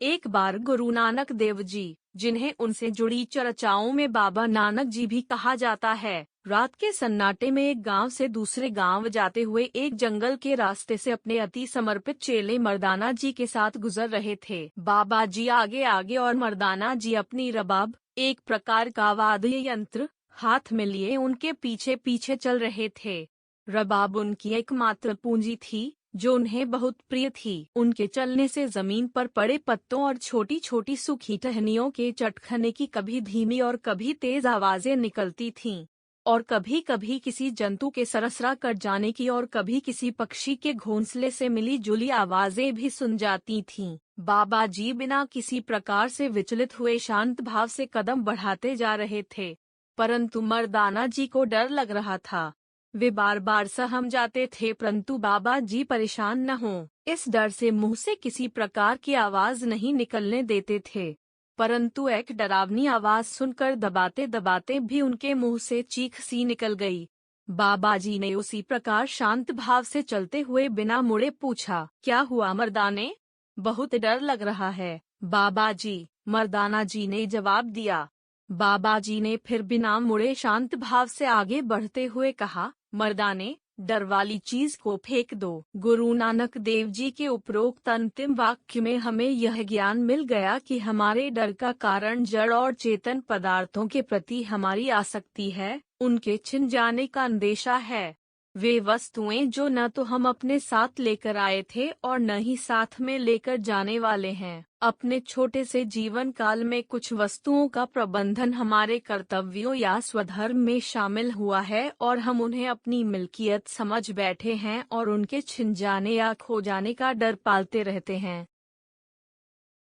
एक बार गुरु नानक देव जी, जिन्हें उनसे जुड़ी चर्चाओं में बाबा नानक जी भी कहा जाता है, रात के सन्नाटे में एक गांव से दूसरे गांव जाते हुए एक जंगल के रास्ते से अपने अति समर्पित चेले मर्दाना जी के साथ गुजर रहे थे। बाबा जी आगे आगे और मर्दाना जी अपनी रबाब, एक प्रकार का वाद्य यंत्र, हाथ में लिए उनके पीछे पीछे चल रहे थे। रबाब उनकी एकमात्र पूंजी थी, जो उन्हें बहुत प्रिय थी। उनके चलने से जमीन पर पड़े पत्तों और छोटी छोटी सूखी टहनियों के चटखने की कभी धीमी और कभी तेज आवाजें निकलती थीं, और कभी कभी किसी जंतु के सरसरा कर जाने की और कभी किसी पक्षी के घोंसले से मिली जुली आवाजें भी सुन जाती थीं। बाबा जी बिना किसी प्रकार से विचलित हुए शांत भाव से कदम बढ़ाते जा रहे थे, परंतु मर्दाना जी को डर लग रहा था। वे बार बार सहम जाते थे, परंतु बाबा जी परेशान न हों, इस डर से मुंह से किसी प्रकार की आवाज नहीं निकलने देते थे। परंतु एक डरावनी आवाज सुनकर दबाते दबाते भी उनके मुंह से चीख सी निकल गई। बाबा जी ने उसी प्रकार शांत भाव से चलते हुए बिना मुड़े पूछा, क्या हुआ मर्दाने? बहुत डर लग रहा है बाबा जी, मर्दाना जी ने जवाब दिया। बाबा जी ने फिर बिना मुड़े शांत भाव से आगे बढ़ते हुए कहा, मर्दाने, डर वाली चीज को फेंक दो। गुरु नानक देव जी के उपरोक्त अंतिम वाक्य में हमें यह ज्ञान मिल गया कि हमारे डर का कारण जड़ और चेतन पदार्थों के प्रति हमारी आसक्ति है, उनके छिन जाने का अंदेशा है। वे वस्तुएं जो न तो हम अपने साथ लेकर आए थे और न ही साथ में लेकर जाने वाले हैं। अपने छोटे से जीवन काल में कुछ वस्तुओं का प्रबंधन हमारे कर्तव्यों या स्वधर्म में शामिल हुआ है और हम उन्हें अपनी मिल्कियत समझ बैठे हैं और उनके छिन जाने या खो जाने का डर पालते रहते हैं।